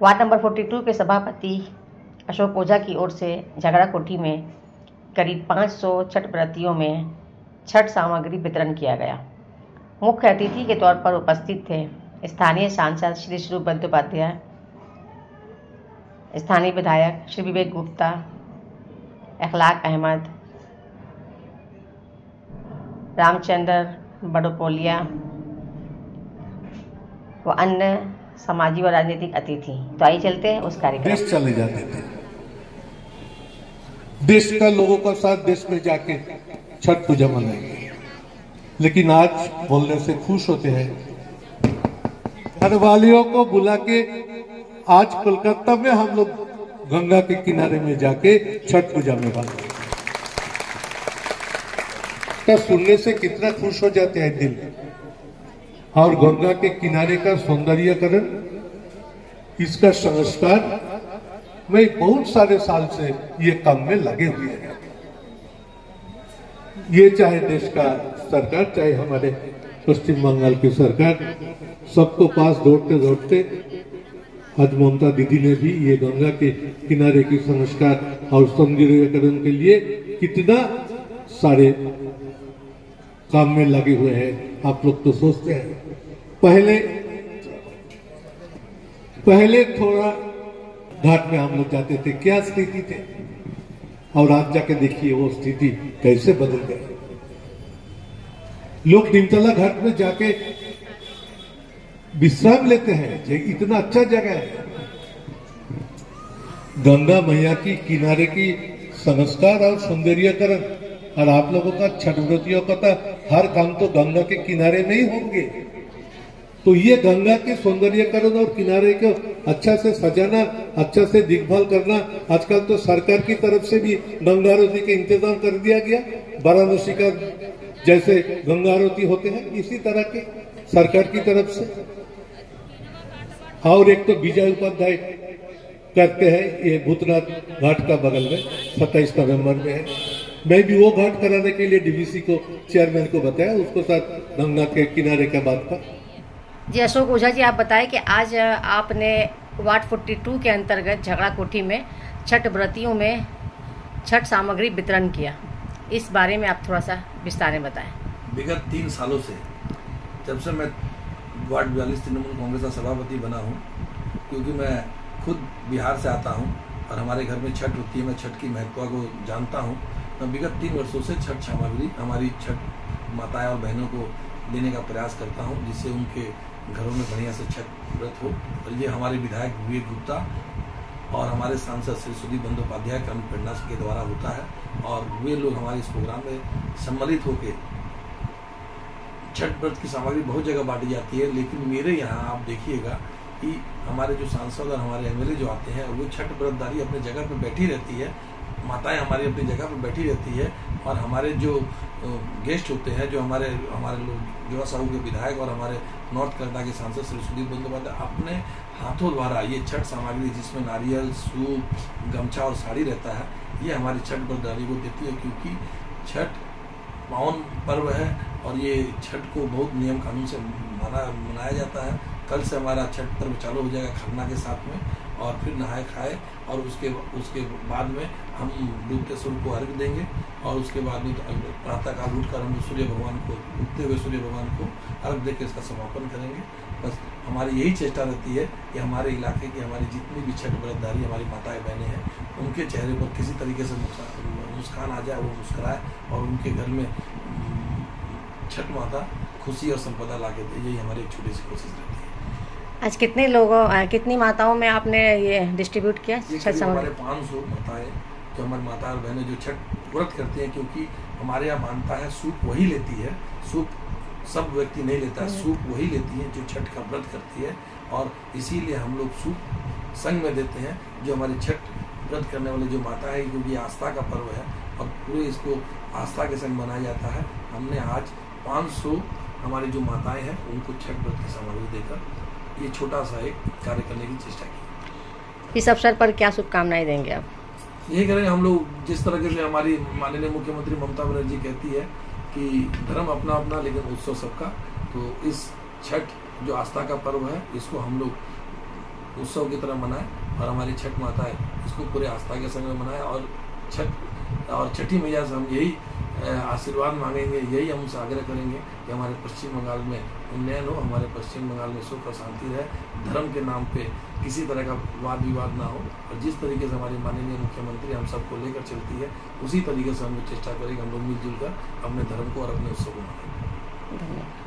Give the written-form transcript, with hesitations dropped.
Ward number 42 के सभापति अशोक ओझा की ओर से झगड़ा कोठी में करीब 500 छठ व्रतियों में छठ सामग्री वितरण किया गया। मुख्य अतिथि के तौर पर उपस्थित थे स्थानीय सांसद श्री स्वरूप बंदोपाध्याय, स्थानीय विधायक श्री विवेक गुप्ता, अखलाक अहमद, रामचंद्र बड़ोपोलिया व अन्य सामाजिक और राजनीतिक अतिथि। तो आइए चलते हैं उस कार्यक्रम। देश चले जाते थे, देश का लोगों का साथ देश में जाके छठ पूजा मनाएंगे, लेकिन आज बोलने से खुश होते हैं। घर वालियों को बुला के आज कोलकाता में हम लोग गंगा के किनारे में जाके छठ पूजा में बात का सुनने से कितना खुश हो जाते हैं दिल। और गंगा के किनारे का सौंदर्यीकरण, इसका संस्कार में बहुत सारे साल से ये काम में लगे हुए हैं। ये चाहे देश का सरकार, चाहे हमारे पश्चिम बंगाल की सरकार, सबको पास दौड़ते दौड़ते आज ममता दीदी ने भी ये गंगा के किनारे की संस्कार और सौंदर्यीकरण के लिए कितना सारे काम में लगे हुए हैं। आप लोग तो सोचते हैं पहले थोड़ा घाट में हम लोग जाते थे, क्या स्थिति थे, और आज जाके देखिए वो स्थिति कैसे बदल गई। लोग नीमतला घाट में जाके विश्राम लेते हैं, इतना अच्छा जगह है। गंगा मैया की किनारे की संस्कार और सौंदर्यीकरण, और आप लोगों का छठ व्रतियों का तो हर काम तो गंगा के किनारे में ही होंगे। तो ये गंगा के सौंदर्यीकरण और किनारे को अच्छा से सजाना, अच्छा से देखभाल करना, आजकल तो सरकार की तरफ से भी गंगा आरती का इंतजाम कर दिया गया। वाराणसी का जैसे गंगा आरती होते हैं, इसी तरह के सरकार की तरफ से। और एक तो विजय उपाध्याय करते हैं, ये भूतनाथ घाट का बगल में 27 नवंबर में है। मैं भी वो घाट कराने के लिए डीवीसी को, चेयरमैन को बताया, उसको साथ गंगा के किनारे का बात का। जी अशोक ओझा जी, आप बताएं कि आज आपने वार्ड 42 के अंतर्गत झगड़ा कोठी में छठ व्रतियों में छठ सामग्री वितरण किया, इस बारे में आप थोड़ा सा विस्तार में बताएं। विगत 3 सालों से, जब से मैं वार्ड 42 तृणमूल कांग्रेस का सभापति बना हूँ, क्योंकि मैं खुद बिहार से आता हूँ और हमारे घर में छठ होती है, मैं छठ की महत्व को जानता हूँ। मैं विगत 3 वर्षों से छठ सामग्री हमारी छठ माताएं और बहनों को देने का प्रयास करता हूँ, जिससे उनके घरों में बढ़िया से छठ व्रत हो। और ये हमारे विधायक विवेक गुप्ता और हमारे सांसद श्री सुदीप बंदोपाध्याय की प्रेरणा के द्वारा होता है। और वे लोग हमारे इस प्रोग्राम में सम्मिलित होकर छठ व्रत की सामग्री बहुत जगह बांटी जाती है, लेकिन मेरे यहाँ आप देखिएगा कि हमारे जो सांसद और हमारे एमएलए जो आते हैं, वो छठ व्रतधारी अपने जगह पर बैठी रहती है, माताएं हमारी अपनी जगह पर बैठी रहती है, और हमारे जो गेस्ट होते हैं, जो हमारे लोग युवा साहू के विधायक और हमारे नॉर्थ कनाडा के सांसद श्री सुदीप बंदोपाध्याय अपने हाथों द्वारा ये छठ सामग्री, जिसमें नारियल, सूप, गमछा और साड़ी रहता है, ये हमारी छठ व्रतधारी को देती है। क्योंकि छठ पावन पर्व है और ये छठ को बहुत नियम कानून से मनाया जाता है। कल से हमारा छठ पर्व चालू हो जाएगा खरना के साथ में, और फिर नहाए खाए, और उसके बाद में हम डूबते सूर्य को अर्घ देंगे, और उसके बाद में प्रातः काल उठकर हम सूर्य भगवान को, उगते हुए सूर्य भगवान को अर्घ देकर इसका समापन करेंगे। बस हमारी यही चेष्टा रहती है कि हमारे इलाके की हमारी जितनी भी छठ व्रतधारी हमारी माताएं बहनें हैं, उनके चेहरे पर किसी तरीके से मुस्कान आ जाए, वो मुस्कुराए, और उनके घर में छठ माता खुशी और संपदा ला के दे। यही हमारी एक छोटी सी कोशिश रहती है। आज कितने लोगों, कितनी माताओं में आपने ये डिस्ट्रीब्यूट किया छठ सामग्री? हमारे 500 माताएं, जो हमारी माता और बहनें जो छठ व्रत करती हैं, क्योंकि हमारे यहाँ मानता है सूप वही लेती है, सूप सब व्यक्ति नहीं लेता है, सूप वही लेती है जो छठ का व्रत करती है। और इसीलिए हम लोग सूप संग में देते हैं, जो हमारी छठ व्रत करने वाले जो माता है, क्योंकि आस्था का पर्व है और पूरे इसको आस्था के संग मनाया जाता है। हमने आज 500 हमारी जो माताएं हैं उनको छठ व्रत की सामग्री देकर ये छोटा सा एक कार्य करने की चेष्टा की। इस अवसर पर क्या शुभकामनाएं देंगे आप? यही करेंगे हम लोग, जिस तरह से हमारी माननीय मुख्यमंत्री ममता बनर्जी कहती है कि धर्म अपना अपना लेकिन उत्सव सबका, तो इस छठ जो आस्था का पर्व है, इसको हम लोग उत्सव की तरह मनाएं और हमारी छठ माता है इसको पूरे आस्था के संग में मनाएं। और छठी मैया से हम यही आशीर्वाद मांगेंगे, यही हम उनसे आग्रह करेंगे कि हमारे पश्चिम बंगाल में उन्नयन हो, हमारे पश्चिम बंगाल में सुख और शांति रहे, धर्म के नाम पे किसी तरह का वाद विवाद ना हो। और जिस तरीके से हमारी माननीय मुख्यमंत्री हम सबको लेकर चलती है उसी तरीके से हम चेष्टा करेंगे हम लोग मिलजुल कर अपने धर्म को और अपने उत्सव को मनाएंगे। धन्यवाद।